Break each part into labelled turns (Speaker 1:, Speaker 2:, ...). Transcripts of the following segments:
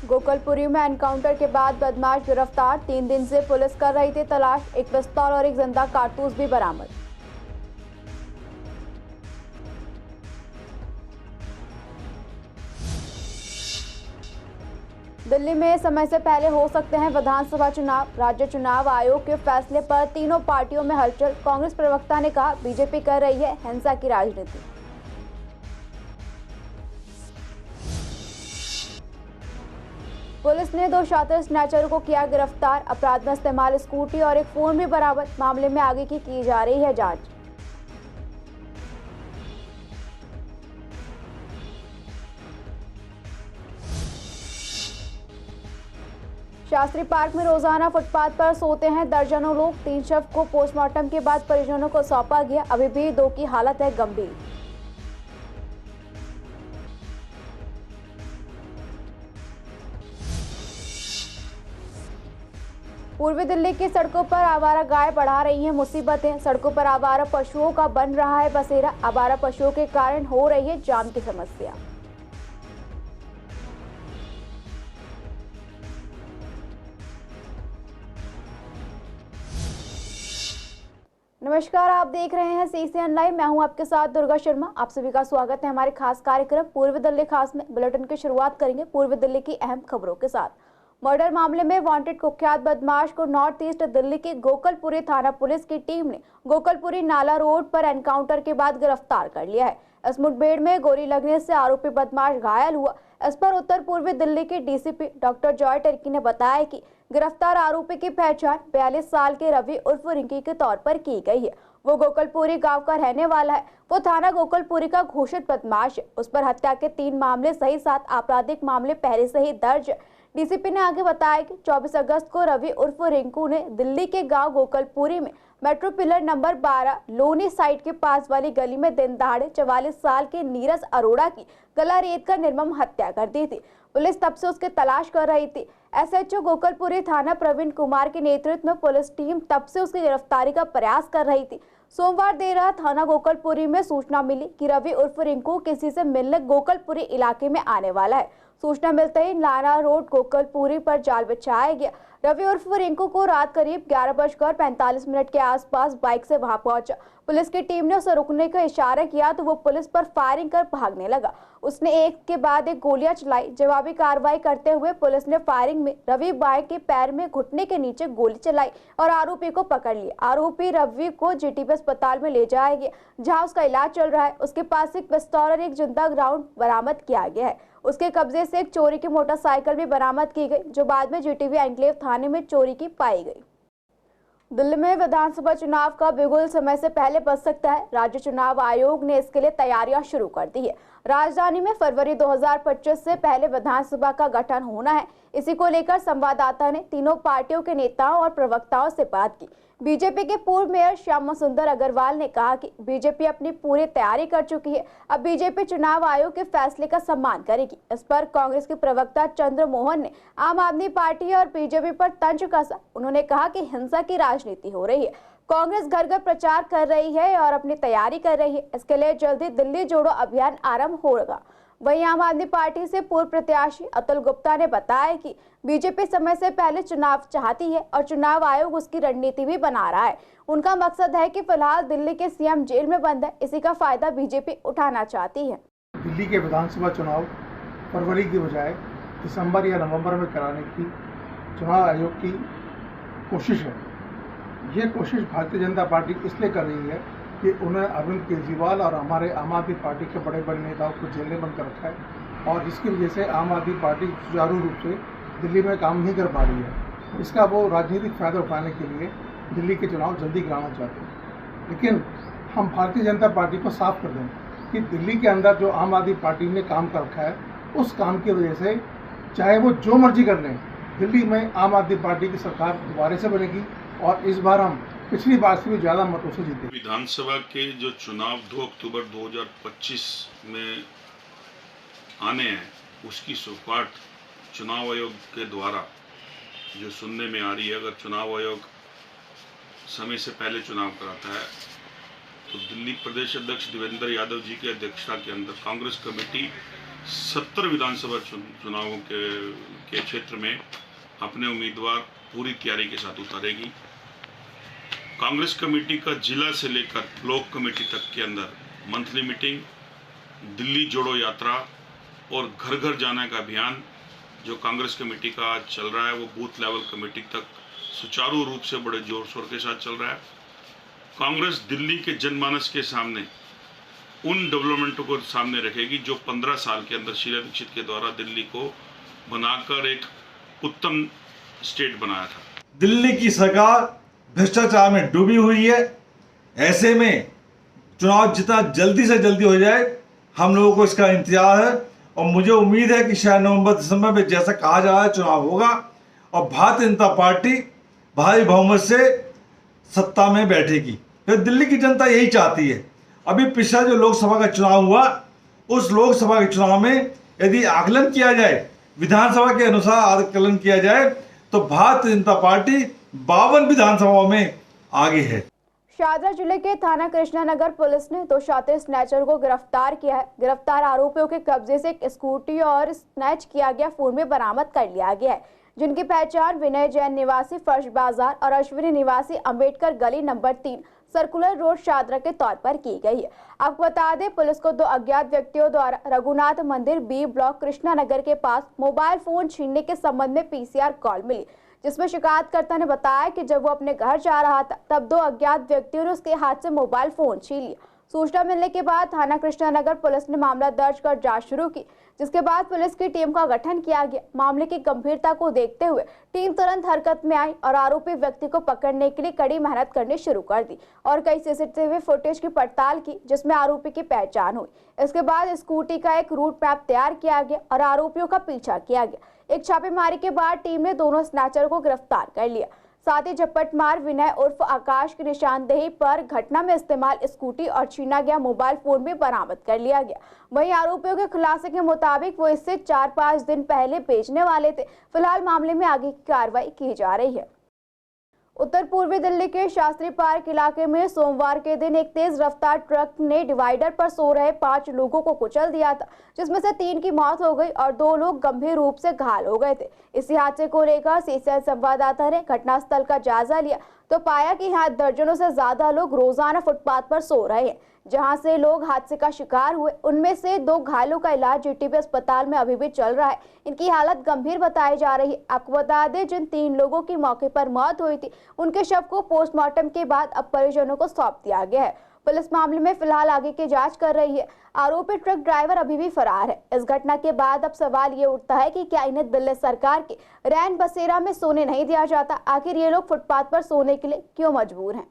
Speaker 1: गोकलपुरी में एनकाउंटर के बाद बदमाश गिरफ्तार। 3 दिन से पुलिस कर रही थी तलाश। एक पिस्तौल और एक जिंदा कारतूस भी बरामद। दिल्ली में समय से पहले हो सकते हैं विधानसभा चुनाव। राज्य चुनाव आयोग के फैसले पर तीनों पार्टियों में हलचल। कांग्रेस प्रवक्ता ने कहा, बीजेपी कर रही है हिंसा की राजनीति। पुलिस ने 2 शातिर स्नैचरों को किया गिरफ्तार। अपराध में इस्तेमाल स्कूटी और एक फोन भी बरामद। मामले में आगे की जा रही है जांच। शास्त्री पार्क में रोजाना फुटपाथ पर सोते हैं दर्जनों लोग। 3 शव को पोस्टमार्टम के बाद परिजनों को सौंपा गया। अभी भी 2 की हालत है गंभीर। पूर्वी दिल्ली की सड़कों पर आवारा गाय बढ़ा रही हैं मुसीबतें। सड़कों पर आवारा पशुओं का बन रहा है बसेरा। आवारा पशुओं के कारण हो रही है जाम की समस्या। नमस्कार, आप देख रहे हैं CCN लाइव। मैं हूं आपके साथ दुर्गा शर्मा। आप सभी का स्वागत है हमारे खास कार्यक्रम पूर्वी दिल्ली खास में। बुलेटिन की शुरुआत करेंगे पूर्वी दिल्ली की अहम खबरों के साथ। मर्डर मामले में वांटेड कुख्यात बदमाश को नॉर्थ ईस्ट दिल्ली की गोकलपुरी थाना पुलिस की टीम ने गोकलपुरी नाला रोड पर एनकाउंटर के बाद गिरफ्तार कर लिया है। इस मुठभेड़ में गोली लगने से आरोपी बदमाश घायल हुआ। इस पर उत्तर पूर्वी दिल्ली के DCP डॉक्टर जॉय टिर्की ने बताया कि गिरफ्तार आरोपी की पहचान 42 साल के रवि उर्फ रिंकी के तौर पर की गई है। वो गोकलपुरी गांव का रहने वाला है। वो थाना गोकलपुरी का घोषित बदमाश है। उस पर हत्या के 3 मामले सही 7 आपराधिक मामले पहले से ही दर्ज है। DCP ने आगे बताया कि 24 अगस्त को रवि उर्फ रिंकू ने दिल्ली के गांव गोकलपुरी में metro pillar number 12 Loni site के पास वाली गली में दिन दहाड़े 44 साल के नीरज अरोड़ा की गला रेत कर निर्मम हत्या कर दी थी। पुलिस तब से उसकी तलाश कर रही थी। SHO गोकलपुरी थाना प्रवीण कुमार के नेतृत्व में पुलिस टीम तब से उसकी गिरफ्तारी का प्रयास कर रही थी। सोमवार देर रात थाना गोकलपुरी में सूचना मिली कि रवि उर्फ रिंकू किसी से मिलने गोकलपुरी इलाके में आने वाला है। सूचना मिलते ही नाला रोड गोकलपुरी पर जाल बिछाया गया। रवि उर्फ रिंकू को रात करीब 11:45 के आसपास बाइक से वहां पहुंचा। पुलिस की टीम ने उसे रुकने का इशारा किया तो वो पुलिस पर फायरिंग कर भागने लगा। उसने एक के बाद एक गोलियां चलाई। जवाबी कार्रवाई करते हुए पुलिस ने फायरिंग में रवि बाई के पैर में घुटने के नीचे गोली चलाई और आरोपी को पकड़ लिया। आरोपी रवि को GTB अस्पताल में ले जाया गया, जहां उसका इलाज चल रहा है। उसके पास एक पिस्तौल और एक जिंदा राउंड बरामद किया गया है। उसके कब्जे से एक चोरी की मोटरसाइकिल भी बरामद की गई, जो बाद में GTB एन्क्लेव थाने में चोरी की पाई गई। दिल्ली में विधानसभा चुनाव का बिगुल समय से पहले बज सकता है। राज्य चुनाव आयोग ने इसके लिए तैयारियां शुरू कर दी है। राजधानी में फरवरी 2025 से पहले विधानसभा का गठन होना है। इसी को लेकर संवाददाता ने तीनों पार्टियों के नेताओं और प्रवक्ताओं से बात की। बीजेपी के पूर्व मेयर श्यामा सुंदर अग्रवाल ने कहा कि बीजेपी अपनी पूरी तैयारी कर चुकी है। अब बीजेपी चुनाव आयोग के फैसले का सम्मान करेगी। इस पर कांग्रेस के प्रवक्ता चंद्र मोहन ने आम आदमी पार्टी और बीजेपी पर तंज कसा। उन्होंने कहा कि हिंसा की राजनीति हो रही है। कांग्रेस घर घर प्रचार कर रही है और अपनी तैयारी कर रही है। इसके लिए जल्दी दिल्ली जोड़ो अभियान आरंभ होगा। वहीं आम आदमी पार्टी से पूर्व प्रत्याशी अतुल गुप्ता ने बताया कि बीजेपी समय से पहले चुनाव चाहती है और चुनाव आयोग उसकी रणनीति भी बना रहा है। उनका मकसद है कि फिलहाल दिल्ली के CM जेल में बंद है। इसी का फायदा बीजेपी उठाना चाहती है।
Speaker 2: दिल्ली के विधानसभा चुनाव फरवरी की बजाय दिसंबर या नवंबर में कराने की चुनाव आयोग की कोशिश है। ये कोशिश भारतीय जनता पार्टी इसलिए कर रही है कि उन्हें अरविंद केजरीवाल और हमारे आम आदमी पार्टी के बड़े बड़े नेताओं को जेल में बंद कर रखा है और जिसकी वजह से आम आदमी पार्टी सुचारू रूप से दिल्ली में काम नहीं कर पा रही है। इसका वो राजनीतिक फायदा उठाने के लिए दिल्ली के चुनाव जल्दी कराना चाहते हैं। लेकिन हम भारतीय जनता पार्टी को साफ कर दें कि दिल्ली के अंदर जो आम आदमी पार्टी ने काम कर रखा है, उस काम की वजह से चाहे वो जो मर्जी कर लें, दिल्ली में आम आदमी पार्टी की सरकार दोबारा से बनेगी और इस बार हम पिछली बार से भी ज़्यादा मतों से जीते।
Speaker 3: विधानसभा के जो चुनाव 2 अक्टूबर 2025 में आने हैं, उसकी शुरुआत चुनाव आयोग के द्वारा जो सुनने में आ रही है। अगर चुनाव आयोग समय से पहले चुनाव कराता है तो दिल्ली प्रदेश अध्यक्ष देवेंद्र यादव जी की अध्यक्षता के अंदर कांग्रेस कमेटी 70 विधानसभा चुनावों के क्षेत्र में अपने उम्मीदवार पूरी तैयारी के साथ उतारेगी। कांग्रेस कमेटी का जिला से लेकर ब्लॉक कमेटी तक के अंदर मंथली मीटिंग, दिल्ली जोड़ो यात्रा और घर घर जाने का अभियान जो कांग्रेस कमेटी का आज चल रहा है वो बूथ लेवल कमेटी तक सुचारू रूप से बड़े जोर शोर के साथ चल रहा है। कांग्रेस दिल्ली के जनमानस के सामने उन डेवलपमेंटों को सामने रखेगी जो 15 साल के अंदर शीला दीक्षित के द्वारा दिल्ली को बनाकर एक उत्तम स्टेट बनाया था।
Speaker 4: दिल्ली की सरकार भ्रष्टाचार में डूबी हुई है। ऐसे में चुनाव जितना जल्दी से जल्दी हो जाए हम लोगों को इसका इंतजार है और मुझे उम्मीद है कि शायद नवंबर दिसंबर में जैसा कहा जा रहा है चुनाव होगा और भारतीय जनता पार्टी भारी बहुमत से सत्ता में बैठेगी। फिर दिल्ली की जनता यही चाहती है। अभी पिछला जो लोकसभा का चुनाव हुआ उस लोकसभा के चुनाव में यदि आकलन किया जाए, विधानसभा के अनुसार आकलन किया जाए तो भारतीय जनता पार्टी 52 विधानसभाओं में आगे है।
Speaker 1: शाहदरा जिले के थाना कृष्णानगर पुलिस ने 2 शातिर स्नैचर को गिरफ्तार किया है। गिरफ्तार आरोपियों के कब्जे से एक स्कूटी और स्नैच किया गया फोन में बरामद कर लिया गया है, जिनकी पहचान विनय जैन निवासी फर्श बाजार और अश्विनी निवासी अंबेडकर गली नंबर 3 सर्कुलर रोड शाहदरा के तौर पर की गई है। आपको बता दें, पुलिस को 2 अज्ञात व्यक्तियों द्वारा रघुनाथ मंदिर बी ब्लॉक कृष्णानगर के पास मोबाइल फोन छीनने के संबंध में पीसीआर कॉल मिली, जिसमें शिकायतकर्ता ने बताया कि जब वो अपने घर जा रहा था तब 2 अज्ञात व्यक्तियों ने उसके हाथ से मोबाइल फोन छीन लिया। सूचना मिलने के बाद थाना कृष्णानगर पुलिस ने मामला दर्ज कर जांच शुरू की, जिसके बाद पुलिस की टीम का गठन किया गया। मामले की गंभीरता को देखते हुए टीम तुरंत हरकत में आई और आरोपी व्यक्ति को पकड़ने के लिए कड़ी मेहनत करनी शुरू कर दी और कई सीसीटीवी फुटेज की पड़ताल की, जिसमें आरोपी की पहचान हुई। इसके बाद स्कूटी का एक रूट मैप तैयार किया गया और आरोपियों का पीछा किया गया। एक छापेमारी के बाद टीम ने दोनों स्नैचर को गिरफ्तार कर लिया। साथ ही झपटमार विनय उर्फ आकाश की निशानदेही पर घटना में इस्तेमाल स्कूटी और छीना गया मोबाइल फोन भी बरामद कर लिया गया। वहीं आरोपियों के खुलासे के मुताबिक वो इससे 4-5 दिन पहले बेचने वाले थे। फिलहाल मामले में आगे की कार्रवाई की जा रही है। उत्तर पूर्वी दिल्ली के शास्त्री पार्क इलाके में सोमवार के दिन एक तेज रफ्तार ट्रक ने डिवाइडर पर सो रहे 5 लोगों को कुचल दिया था, जिसमें से 3 की मौत हो गई और 2 लोग गंभीर रूप से घायल हो गए थे। इसी हादसे को लेकर सीसीएन संवाददाता ने घटनास्थल का जायजा लिया तो पाया कि यहाँ दर्जनों से ज्यादा लोग रोजाना फुटपाथ पर सो रहे हैं। जहां से लोग हादसे का शिकार हुए उनमें से 2 घायलों का इलाज जीटीबी अस्पताल में अभी भी चल रहा है। इनकी हालत गंभीर बताई जा रही है। आपको बता दें, जिन 3 लोगों की मौके पर मौत हुई थी उनके शव को पोस्टमार्टम के बाद अब परिजनों को सौंप दिया गया है। पुलिस मामले में फिलहाल आगे की जांच कर रही है। आरोपी ट्रक ड्राइवर अभी भी फरार है। इस घटना के बाद अब सवाल ये उठता है कि क्या इन्हें दिल्ली सरकार के रैन बसेरा में सोने नहीं दिया जाता? आखिर ये लोग फुटपाथ पर सोने के लिए क्यों मजबूर हैं?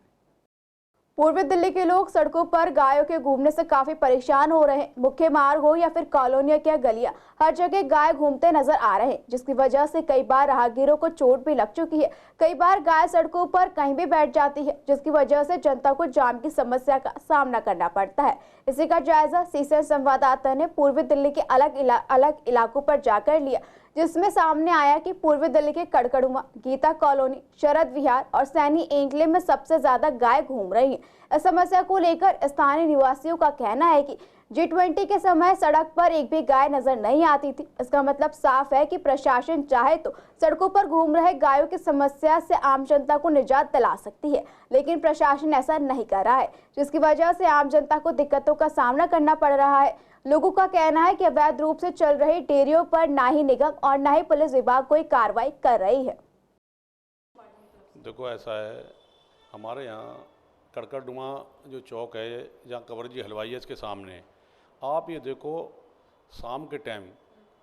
Speaker 1: पूर्वी दिल्ली के लोग सड़कों पर गायों के घूमने से काफी परेशान हो रहे हैं। मुख्य मार्ग हो या फिर कॉलोनियों की गलियां, हर जगह गाय घूमते नजर आ रहे हैं, जिसकी वजह से कई बार राहगीरों को चोट भी लग चुकी है। कई बार गाय सड़कों पर कहीं भी बैठ जाती है, जिसकी वजह से जनता को जाम की समस्या का सामना करना पड़ता है। इसी का जायजा सीसीएन संवाददाता ने पूर्वी दिल्ली के अलग इलाकों पर जाकर लिया, जिसमें सामने आया कि पूर्वी दिल्ली के कड़कड़ुमा, गीता कॉलोनी, शरद विहार और सैनी एंकले में सबसे ज्यादा गाय घूम रही हैं। इस समस्या को लेकर स्थानीय निवासियों का कहना है कि G20 के समय सड़क पर एक भी गाय नजर नहीं आती थी। इसका मतलब साफ है कि प्रशासन चाहे तो सड़कों पर घूम रहे गायों की समस्या से आम जनता को निजात दिला सकती है, लेकिन प्रशासन ऐसा नहीं कर रहा है, जिसकी वजह से आम जनता को दिक्कतों का सामना करना पड़ रहा है। लोगों का कहना है कि अवैध रूप से चल रही डेयरियों पर ना ही निगम और ना ही पुलिस विभाग कोई कार्रवाई कर रही है।
Speaker 5: देखो, ऐसा है, हमारे यहाँ कड़कड़डुमा जो चौक है, जहाँ कवरजी हलवाई है, इसके सामने आप ये देखो, शाम के टाइम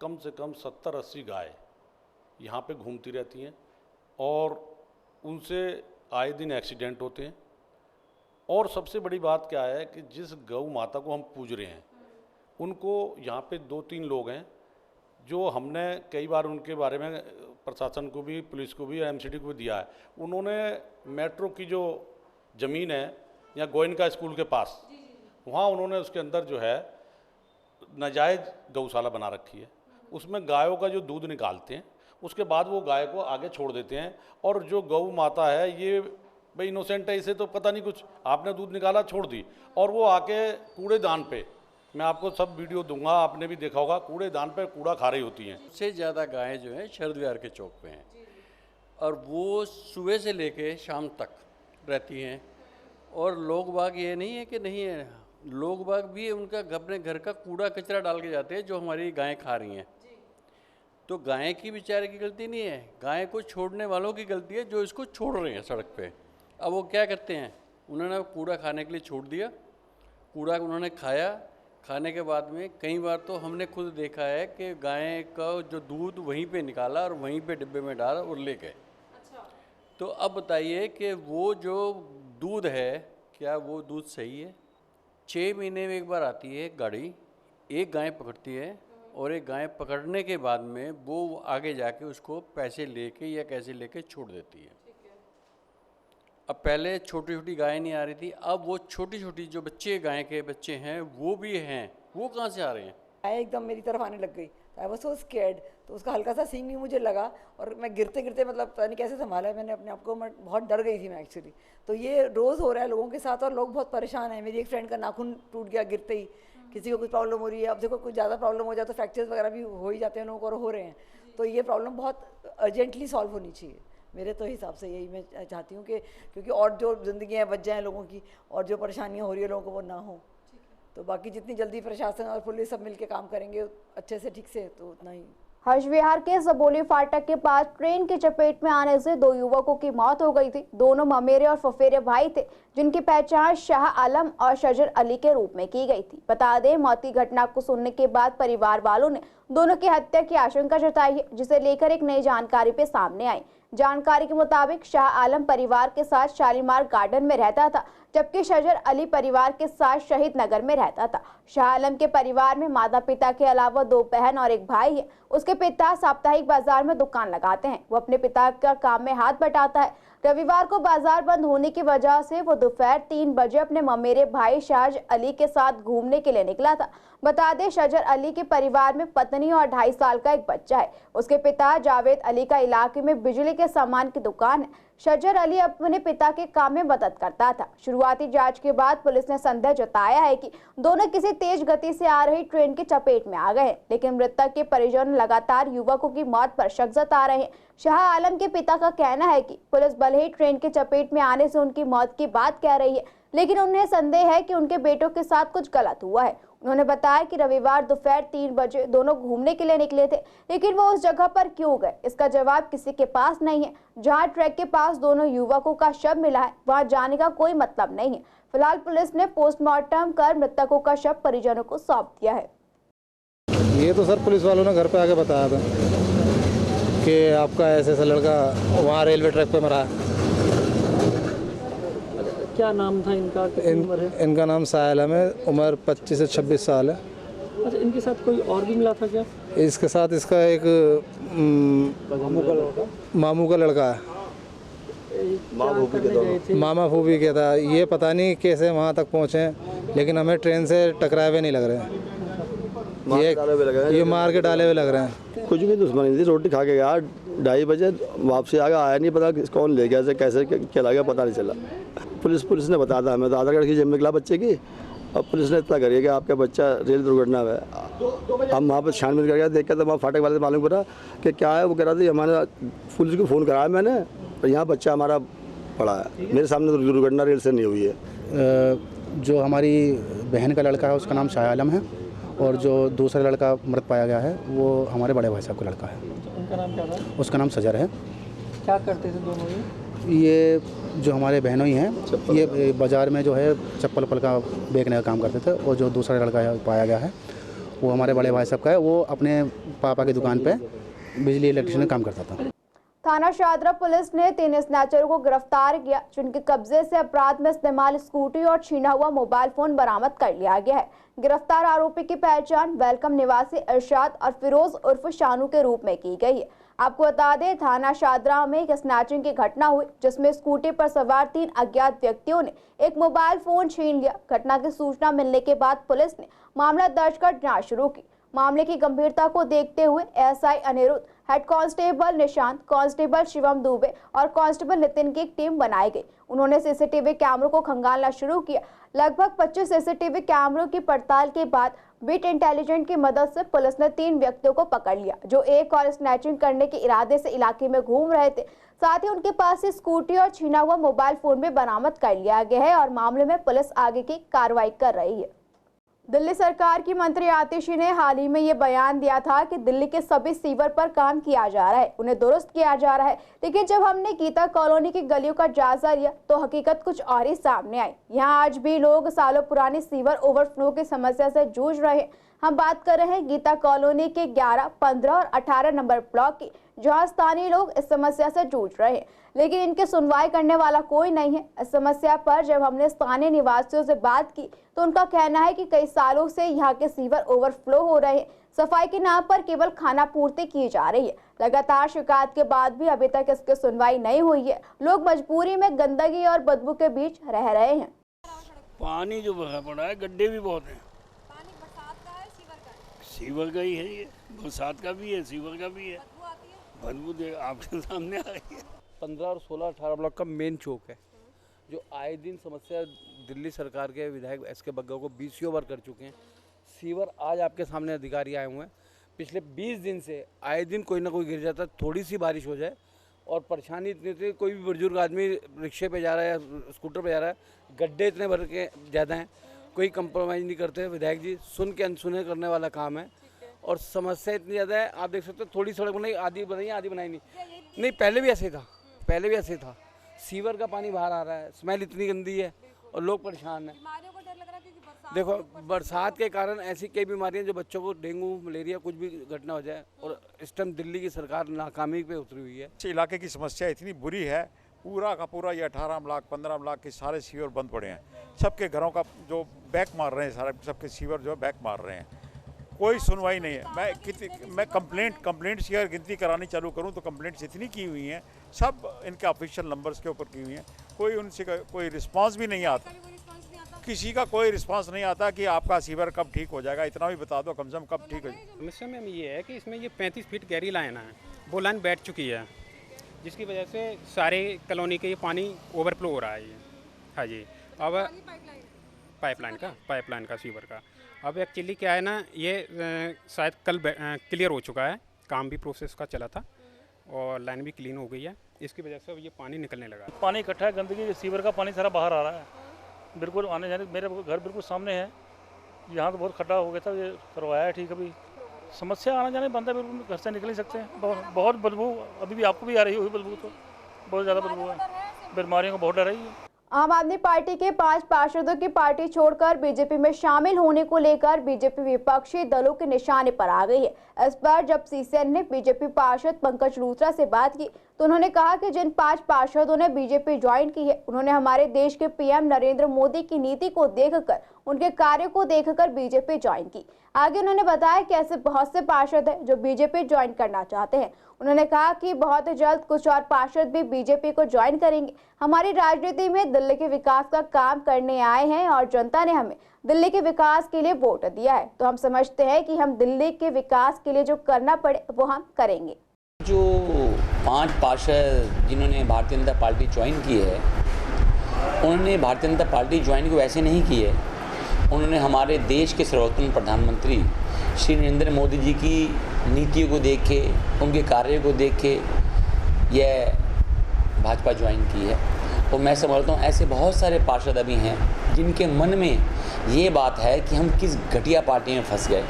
Speaker 5: कम से कम 70-80 गाय यहाँ पे घूमती रहती हैं और उनसे आए दिन एक्सीडेंट होते हैं। और सबसे बड़ी बात क्या है कि जिस गौ माता को हम पूज रहे हैं, उनको यहाँ पे 2-3 लोग हैं जो हमने कई बार उनके बारे में प्रशासन को भी, पुलिस को भी, एमसीडी को भी दिया है। उन्होंने मेट्रो की जो ज़मीन है या गोयनका स्कूल के पास, वहाँ उन्होंने उसके अंदर जो है नाजायज़ गौशाला बना रखी है। उसमें गायों का जो दूध निकालते हैं, उसके बाद वो गाय को आगे छोड़ देते हैं। और जो गौ माता है, ये भाई इनोसेंट है, इसे तो पता नहीं कुछ, आपने दूध निकाला छोड़ दी, और वो आके कूड़ेदान पे मैं आपको सब वीडियो दूंगा, आपने भी देखा होगा, कूड़ेदान पे कूड़ा खा रही होती हैं।
Speaker 6: सबसे ज़्यादा गायें जो हैं शरद विहार के चौक पे हैं और वो सुबह से लेके शाम तक रहती हैं। और लोग बाग ये नहीं है कि नहीं है, लोग बाग भी उनका अपने घर का कूड़ा कचरा डाल के जाते हैं जो हमारी गायें खा रही हैं। तो गाय की बेचारे की गलती नहीं है, गाय को छोड़ने वालों की गलती है जो इसको छोड़ रहे हैं सड़क पे। अब वो क्या करते हैं, उन्होंने कूड़ा खाने के लिए छोड़ दिया, कूड़ा उन्होंने खाया, खाने के बाद में कई बार तो हमने खुद देखा है कि गाय का जो दूध वहीं पे निकाला और वहीं पे डिब्बे में डाला और ले गए। तो अब बताइए कि वो जो दूध है क्या वो दूध सही है? 6 महीने में एक बार आती है गाड़ी, एक गाय पकड़ती है और एक गाय पकड़ने के बाद में वो आगे जाके उसको पैसे लेके या कैसे लेके छोड़ देती है। अब पहले छोटी छोटी गाय नहीं आ रही थी, अब वो छोटी छोटी जो बच्चे गाय के बच्चे हैं वो भी हैं, वो कहाँ से आ रहे हैं?
Speaker 7: गाय एकदम मेरी तरफ आने लग गई, आई वाज सो स्कैर्ड। तो उसका हल्का सा सींग भी मुझे लगा और मैं गिरते गिरते मतलब पता नहीं कैसे संभाला है मैंने अपने आप को, मैं बहुत डर गई थी मैं एक्चुअली। तो ये रोज़ हो रहा है लोगों के साथ और लोग बहुत परेशान हैं। मेरी एक फ्रेंड का नाखून टूट गया गिरते ही, किसी को कुछ प्रॉब्लम हो रही है। अब देखो कुछ ज़्यादा प्रॉब्लम हो जाए तो फ्रैक्चर्स वगैरह भी हो ही जाते हैं लोगों को और हो रहे हैं। तो ये प्रॉब्लम बहुत अर्जेंटली सॉल्व होनी चाहिए मेरे तो हिसाब से, यही मैं चाहती हूँ कि क्योंकि और जो ज़िंदगियाँ बच जाएँ लोगों की और जो परेशानियाँ हो रही है लोगों को वो ना हो। तो बाकी जितनी जल्दी प्रशासन और पुलिस सब मिलके काम करेंगे अच्छे से ठीक से तो उतना ही।
Speaker 1: हर्ष विहार के सबोली फाटक के पास ट्रेन की चपेट में आने से 2 युवकों की मौत हो गई थी। दोनों ममेरे और फफेरे भाई थे जिनकी पहचान शाह आलम और शजर अली के रूप में की गई थी। बता दें, मौत की घटना को सुनने के बाद परिवार वालों ने दोनों की हत्या की आशंका जताई है, जिसे लेकर एक नई जानकारी पे सामने आई। जानकारी के मुताबिक शाह आलम परिवार के साथ शालीमार गार्डन में रहता था, जबकि शजर अली परिवार के साथ शहीद नगर में रहता था। शाह आलम के परिवार में माता पिता के अलावा 2 बहन और 1 भाई है। उसके पिता साप्ताहिक बाजार में दुकान लगाते हैं। वो अपने पिता का काम में हाथ बटाता है। रविवार को बाजार बंद होने की वजह से वो दोपहर 3 बजे अपने ममेरे भाई शाज अली के साथ घूमने के लिए निकला था। बता दें, शजर अली के परिवार में पत्नी और 2.5 साल का एक बच्चा है। उसके पिता जावेद अली का इलाके में बिजली के सामान की दुकान है। शजर अली अपने पिता के काम में मदद करता था। शुरुआती जांच के बाद पुलिस ने संदेह जताया है कि दोनों किसी तेज गति से आ रही ट्रेन की चपेट में आ गए हैं, लेकिन मृतक के परिजन लगातार युवकों की मौत पर शक जता रहे हैं। शाह आलम के पिता का कहना है कि पुलिस भले ही ट्रेन के चपेट में आने से उनकी मौत की बात कह रही है, लेकिन उन्हें संदेह है कि उनके बेटों के साथ कुछ गलत हुआ है। उन्होंने बताया कि रविवार दोपहर 3 बजे दोनों घूमने के लिए निकले थे, लेकिन वो उस जगह पर क्यों गए इसका जवाब किसी के पास नहीं है। जहां ट्रैक के पास दोनों युवकों का शव मिला है, वहां जाने का कोई मतलब नहीं है। फिलहाल पुलिस ने पोस्टमार्टम कर मृतकों का शव परिजनों को सौंप दिया है।
Speaker 8: ये तो सर पुलिस वालों ने घर पे आके बताया था कि आपका ऐसा लड़का वहाँ रेलवे ट्रैक पे मरा है।
Speaker 9: क्या नाम था इनका? कितनी उम्र है?
Speaker 8: इनका नाम शाह आलम है, उम्र 25 से 26 साल है।
Speaker 9: अच्छा, इनके साथ कोई और भी मिला था क्या?
Speaker 8: इसके साथ इसका एक मामू का लड़का है, मामा फूफी के था। ये पता नहीं कैसे वहाँ तक पहुँचे, लेकिन हमें ट्रेन से टकराए हुए नहीं लग रहे हैं। ये मार के डाले हुए लग रहे हैं।
Speaker 10: कुछ भी दुश्मनी नहीं थी, रोटी खा के गया 2:30 बजे, वापसी आ गया, आया नहीं पता कौन ले गया, कैसे चला गया पता नहीं चला। पुलिस ने बताया था हमें, तो आधार कार्ड की जेब में निकला बच्चे की, और पुलिस ने इतना करिए कि आपका बच्चा रेल दुर्घटना में। हम वहाँ पर छानबीन कर गया, देख के तो वहाँ फाटक वाले से मालूम पड़ा कि क्या है। वो कह रहा था हमारे पुलिस को फ़ोन कराया मैंने, और यहाँ बच्चा हमारा पड़ा है। मेरे सामने दुर्घटना रेल से नहीं हुई है।
Speaker 8: जो हमारी बहन का लड़का है उसका नाम शाह आलम है, और जो दूसरा लड़का मृत पाया गया है वो हमारे बड़े भाई साहब का लड़का है।
Speaker 9: उनका नाम क्या था?
Speaker 8: उसका नाम सजर है।
Speaker 9: क्या करते थे दोनों
Speaker 8: ये जो हमारे बहनों ही हैं, ये बाज़ार में जो है चप्पल का बेचने का काम करते थे। और जो दूसरा लड़का पाया गया है वो हमारे बड़े भाई साहब का है, वो अपने पापा की दुकान पे बिजली इलेक्ट्रिशियन का काम करता था।
Speaker 1: थाना शादरा पुलिस ने 3 स्नैचरों को गिरफ्तार किया, जिनके कब्जे से अपराध में इस्तेमाल स्कूटी और छीना हुआ मोबाइल फोन बरामद कर लिया गया है। गिरफ्तार आरोपी की पहचान वेलकम निवासी इरशाद और फिरोज उर्फ शानू के रूप में की गई है। आपको बता दें, थाना शादरा में एक स्नैचिंग की घटना हुई, जिसमें स्कूटी पर सवार 3 अज्ञात व्यक्तियों ने एक मोबाइल फोन छीन लिया। घटना की सूचना मिलने के बाद पुलिस ने मामला दर्ज कर जांच शुरू की। मामले की गंभीरता को देखते हुए SI Anirudh, head constable Nishant, constable Shivam Dubey और कांस्टेबल नितिन की एक टीम बनाई गई। उन्होंने सीसीटीवी कैमरों को खंगालना शुरू किया। लगभग 25 सीसीटीवी कैमरों की पड़ताल के बाद बीट इंटेलिजेंस की मदद से पुलिस ने 3 व्यक्तियों को पकड़ लिया जो एक और स्नैचिंग करने के इरादे से इलाके में घूम रहे थे। साथ ही उनके पास से स्कूटी और छीना हुआ मोबाइल फोन भी बरामद कर लिया गया है और मामले में पुलिस आगे की कार्रवाई कर रही है। दिल्ली सरकार की मंत्री आतिशी ने हाल ही में ये बयान दिया था कि दिल्ली के सभी सीवर पर काम किया जा रहा है, उन्हें दुरुस्त किया जा रहा है। लेकिन जब हमने गीता कॉलोनी की गलियों का जायजा लिया तो हकीकत कुछ और ही सामने आई। यहाँ आज भी लोग सालों पुरानी सीवर ओवरफ्लो की समस्या से जूझ रहे हैं। हम बात कर रहे हैं गीता कॉलोनी के 11, 15 और 18 नंबर ब्लॉक की, जहां स्थानीय लोग इस समस्या से जूझ रहे हैं, लेकिन इनकी सुनवाई करने वाला कोई नहीं है। इस समस्या पर जब हमने स्थानीय निवासियों से बात की तो उनका कहना है कि कई सालों से यहाँ के सीवर ओवरफ्लो हो रहे हैं। सफाई के नाम पर केवल खाना पूर्ति की जा रही है। लगातार शिकायत के बाद भी अभी तक इसकी सुनवाई नहीं हुई है। लोग मजबूरी में गंदगी और बदबू के बीच रह रहे हैं।
Speaker 11: पानी जो बहा पड़ा है, गड्ढे भी बहुत हैं।
Speaker 12: पानी बरसात का है, सीवर का है?
Speaker 11: सीवर का ही है, ये बरसात का भी है, सीवर का भी है।
Speaker 12: बदबू आती है?
Speaker 11: बदबू आपके सामने आ रही है।
Speaker 6: 15 और 16, 18 ब्लॉक का मेन चौक है जो आए दिन समस्या दिल्ली सरकार के विधायक SK बग्गा को 20 बार कर चुके हैं। सीवर आज आपके सामने अधिकारी आए हुए हैं। पिछले 20 दिन से आए दिन कोई ना कोई गिर जाता है, थोड़ी सी बारिश हो जाए और परेशानी इतनी थी। कोई भी बुजुर्ग आदमी रिक्शे पे जा रहा है या स्कूटर पे जा रहा है, गड्ढे इतने भर के ज़्यादा हैं, कोई कंप्रोमाइज़ नहीं करते। विधायक जी सुन के अनसुने करने वाला काम है और समस्या इतनी ज़्यादा है। आप देख सकते हो, थोड़ी सड़क बनाई, आधी बनाई आधी बनाई नहीं। पहले भी ऐसे था, पहले भी ऐसे था। सीवर का पानी बाहर आ रहा है, स्मेल इतनी गंदी है और लोग परेशान हैं।
Speaker 12: बीमारियों को डर लग रहा है क्योंकि बरसात
Speaker 6: देखो, बरसात के कारण ऐसी कई बीमारियां जो बच्चों को डेंगू, मलेरिया कुछ भी घटना हो जाए, और इस टाइम दिल्ली की सरकार नाकामी पे उतरी हुई है।
Speaker 13: इस इलाके की समस्या इतनी बुरी है, पूरा का पूरा ये 18 ब्लॉक 15 ब्लॉक के सारे सीवर बंद पड़े हैं। सबके घरों का जो बैक मार रहे हैं, सारे सबके सीवर जो है बैक मार रहे हैं। कोई सुनवाई नहीं है। मैं कंप्लेंट शेयर गिनती करानी चालू करूं तो कंप्लेंट्स इतनी की हुई हैं, सब इनके ऑफिशियल नंबर्स के ऊपर की हुई हैं। कोई उनसे कोई रिस्पांस भी नहीं आता, किसी का कोई रिस्पांस नहीं आता कि आपका सीवर कब ठीक हो जाएगा। इतना भी बता दो कम से कम कब ठीक हो जाएगा।
Speaker 14: समस्या में ये है कि इसमें ये 35 फीट गहरी लाइन है, वो लाइन बैठ चुकी है, जिसकी वजह से सारे कॉलोनी के ये पानी ओवरफ्लो हो रहा है। ये हाँ जी, अब पाइपलाइन का सीवर का अब एक्चुअली क्या है ना, ये शायद कल क्लियर हो चुका है, काम भी प्रोसेस का चला था और लाइन भी क्लीन हो गई है। इसकी वजह से ये पानी निकलने लगा।
Speaker 11: पानी इकट्ठा है, गंदगी, सीवर का पानी सारा बाहर आ रहा है। बिल्कुल आने जाने, मेरे घर बिल्कुल सामने है। यहाँ तो बहुत खड्डा हो गया था, ये करवाया है ठीक। अभी समस्या आना जाने बंदा, बिल्कुल घर से निकल नहीं सकते हैं। बहुत बदबू, अभी भी आपको भी आ रही होगी बदबू, तो बहुत ज़्यादा बदबू है। बीमारियों को बहुत डर रही है।
Speaker 1: आम आदमी पार्टी के 5 पार्षदों की पार्टी छोड़कर बीजेपी में शामिल होने को लेकर बीजेपी विपक्षी दलों के निशाने पर आ गई है। इस पर जब सीसीएन ने बीजेपी पार्षद पंकज लूथरा से बात की तो उन्होंने कहा कि जिन 5 पार्षदों ने बीजेपी ज्वाइन की है, उन्होंने हमारे देश के पीएम नरेंद्र मोदी की नीति को देखकर, उनके कार्य को देखकर बीजेपी ज्वाइन की। आगे उन्होंने बताया कि ऐसे बहुत से पार्षद हैं जो बीजेपी ज्वाइन करना चाहते हैं। उन्होंने कहा कि बहुत जल्द कुछ और पार्षद भी बीजेपी को ज्वाइन करेंगे। हमारी राजनीति में दिल्ली के विकास का काम करने आए हैं और जनता ने हमें दिल्ली के विकास के लिए वोट दिया है, तो हम समझते हैं कि हम दिल्ली के विकास के लिए जो करना पड़े वो हम करेंगे।
Speaker 15: जो 5 पार्षद जिन्होंने भारतीय जनता पार्टी ज्वाइन की है, उन्होंने भारतीय जनता पार्टी ज्वाइन को वैसे नहीं की है। उन्होंने हमारे देश के सर्वोत्तम प्रधानमंत्री श्री नरेंद्र मोदी जी की नीतियों को देख के, उनके कार्यों को देख के यह भाजपा ज्वाइन की है। और मैं समझता हूँ ऐसे बहुत सारे पार्षद अभी हैं जिनके मन में ये बात है कि हम किस घटिया पार्टी में फंस गए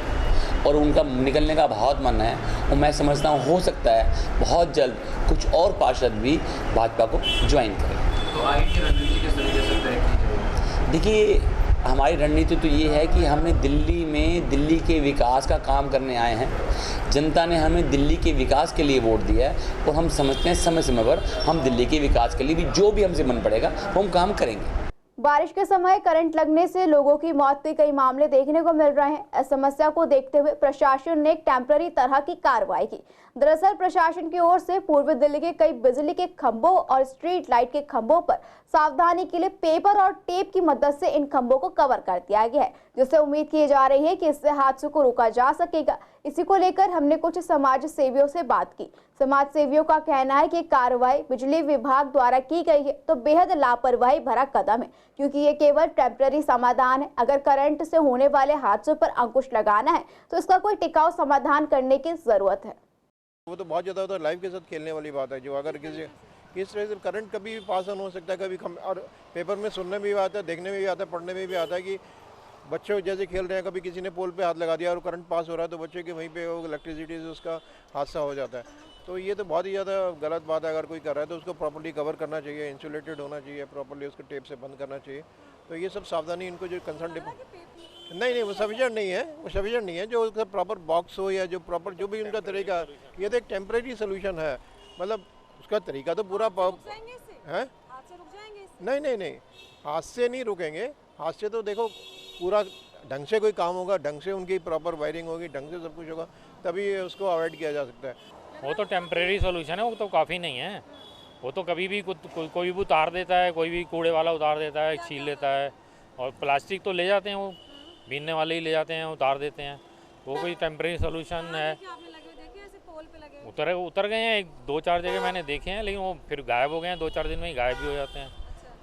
Speaker 15: और उनका निकलने का बहुत मन है। और मैं समझता हूँ हो सकता है बहुत जल्द कुछ और पार्षद भी भाजपा को ज्वाइन करें।
Speaker 16: तो आगे की रणनीति किस तरीके से तय की जाएगी?
Speaker 15: देखिए, हमारी रणनीति तो ये है कि हमने दिल्ली में दिल्ली के विकास का काम करने आए हैं। जनता ने हमें दिल्ली के विकास के लिए वोट दिया है और हम समझते हैं समय समय पर हम दिल्ली के विकास के लिए भी जो भी हमसे मन पड़ेगा वो हम काम करेंगे।
Speaker 1: बारिश के समय करंट लगने से लोगों की मौत के कई मामले देखने को मिल रहे हैं। इस समस्या को देखते हुए प्रशासन ने एक टेम्पररी तरह की कार्रवाई की। दरअसल प्रशासन की ओर से पूर्वी दिल्ली के कई बिजली के खंभों और स्ट्रीट लाइट के खंभों पर सावधानी के लिए पेपर और टेप की मदद से इन खंभों को कवर कर दिया गया है। जिससे उम्मीद की जा रही है कि इससे हादसों को रोका जा सकेगा। इसी को लेकर हमने कुछ समाज सेवियों से बात की। समाज सेवियों का कहना है कि कार्रवाई बिजली विभाग द्वारा की गई है तो बेहद लापरवाही भरा कदम है, क्योंकि ये केवल टेम्पररी समाधान है। अगर करंट से होने वाले हादसों पर अंकुश लगाना है तो इसका कोई टिकाऊ समाधान करने की जरूरत है।
Speaker 17: वो तो बहुत ज़्यादा तो लाइफ के साथ खेलने वाली बात है। जो अगर किस तरह से करंट कभी भी पास ऑन हो सकता है, कभी और पेपर में सुनने में भी आता है, देखने में भी आता है, पढ़ने में भी आता है कि बच्चे जैसे खेल रहे हैं, कभी किसी ने पोल पे हाथ लगा दिया और करंट पास हो रहा है तो बच्चे के वहीं पे वो इलेक्ट्रिसिटी से उसका हादसा हो जाता है। तो ये तो बहुत ही ज़्यादा गलत बात है। अगर कोई कर रहा है तो उसको प्रॉपर्ली कवर करना चाहिए, इंसुलेटेड होना चाहिए, प्रॉपर्ली उसको टेप से बंद करना चाहिए। तो ये सब सावधानी इनको जो कंसर्न नहीं वो सफिशिएंट नहीं है, वो सफिशिएंट नहीं है। जो उसका प्रॉपर बॉक्स हो या जो प्रॉपर जो भी उनका तरीका, ये तो एक टेम्परेरी सोल्यूशन है। मतलब उसका तरीका तो पूरा है। नहीं हाथ से नहीं रुकेंगे। हाथ से तो देखो पूरा ढंग से कोई काम होगा, ढंग से उनकी प्रॉपर वायरिंग होगी, ढंग से सब कुछ होगा, तभी उसको अवॉइड किया जा सकता है।
Speaker 18: वो तो टेम्परेरी सोल्यूशन है, वो तो काफ़ी नहीं है। वो तो कभी भी कोई भी उतार देता है, कोई भी कूड़े वाला उतार देता है, छील लेता है। और प्लास्टिक तो ले जाते हैं, वो बीनने वाले ही ले जाते हैं, उतार देते हैं। वो कोई टेम्परेरी सोल्यूशन है। उतर गए हैं, 2-4 जगह मैंने देखे हैं, लेकिन वो फिर गायब हो गए हैं, 2-4 दिन में ही गायब भी हो जाते हैं।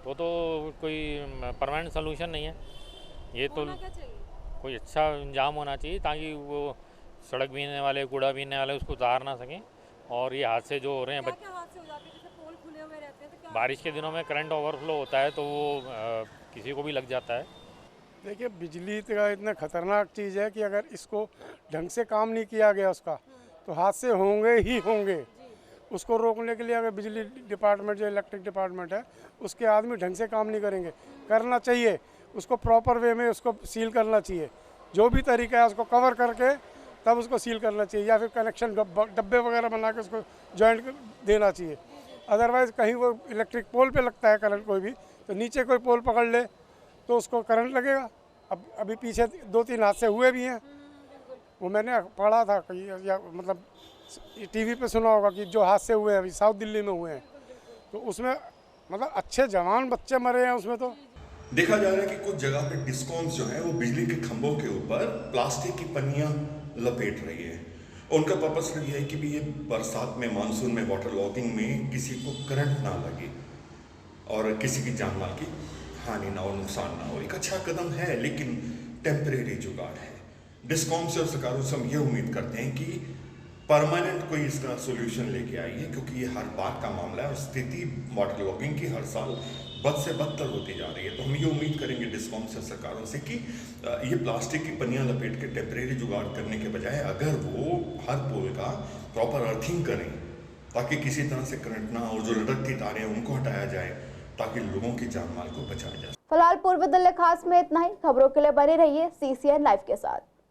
Speaker 18: वो तो कोई परमानेंट सोल्यूशन नहीं है। ये तो कोई अच्छा इंजाम होना चाहिए ताकि वो सड़क बीनने वाले, कूड़ा बीनने वाले उसको उतार ना सकें। और ये हादसे जो हो रहे हैं, बारिश के दिनों में करंट ओवरफ्लो होता है तो वो किसी को भी लग जाता है।
Speaker 19: देखिए, बिजली का इतना खतरनाक चीज़ है कि अगर इसको ढंग से काम नहीं किया गया उसका तो हादसे होंगे ही होंगे। उसको रोकने के लिए अगर बिजली डिपार्टमेंट जो इलेक्ट्रिक डिपार्टमेंट है उसके आदमी ढंग से काम नहीं करेंगे, करना चाहिए उसको प्रॉपर वे में उसको सील करना चाहिए। जो भी तरीका है उसको कवर करके तब उसको सील करना चाहिए, या फिर कनेक्शन डब्बे वगैरह बना के उसको जॉइंट देना चाहिए। अदरवाइज़ कहीं वो इलेक्ट्रिक पोल पे लगता है करंट कोई भी, तो नीचे कोई पोल पकड़ ले तो उसको करंट लगेगा। अब अभी पीछे 2-3 हादसे हुए भी हैं, वो मैंने पढ़ा था या मतलब टीवी पे सुना होगा कि जो हादसे हुए हैं अभी साउथ दिल्ली में हुए हैं, तो उसमें मतलब अच्छे जवान बच्चे मरे हैं उसमें। तो
Speaker 20: देखा जा रहा है कि कुछ जगह पे डिस्कॉम्स जो है वो बिजली के खंभों के ऊपर प्लास्टिक की पन्नियां लपेट रही है। उनका पर्पस ये है कि भी ये बरसात में, मानसून में, वाटर लॉगिंग में किसी को करंट ना लगे और किसी की जान माल की हानि ना हो, नुकसान ना हो। एक अच्छा कदम है, लेकिन टेम्परेरी जुगाड़ है। डिस्कॉम से और सरकारों से हम ये उम्मीद करते हैं कि परमानेंट कोई इसका सोल्यूशन लेके आई है, क्योंकि ये हर बात का मामला है और स्थिति वाटर लॉगिंग की हर साल बद से बदतर होती जा रही है। तो हम ये उम्मीद करेंगे डिस्कॉम से, सरकारों से कि ये प्लास्टिक की पन्नियां लपेट के टेम्परेरी जुगाड़ करने के बजाय अगर वो हर पोल का प्रॉपर अर्थिंग करें ताकि किसी तरह से करंट ना हो, जो लटकती तारें हैं उनको हटाया जाए ताकि लोगों की जान माल को बचाया जाए।
Speaker 1: फिलहाल पूर्व दिल्ली खास में इतना ही। खबरों के लिए बने रहिए CCN लाइव के साथ।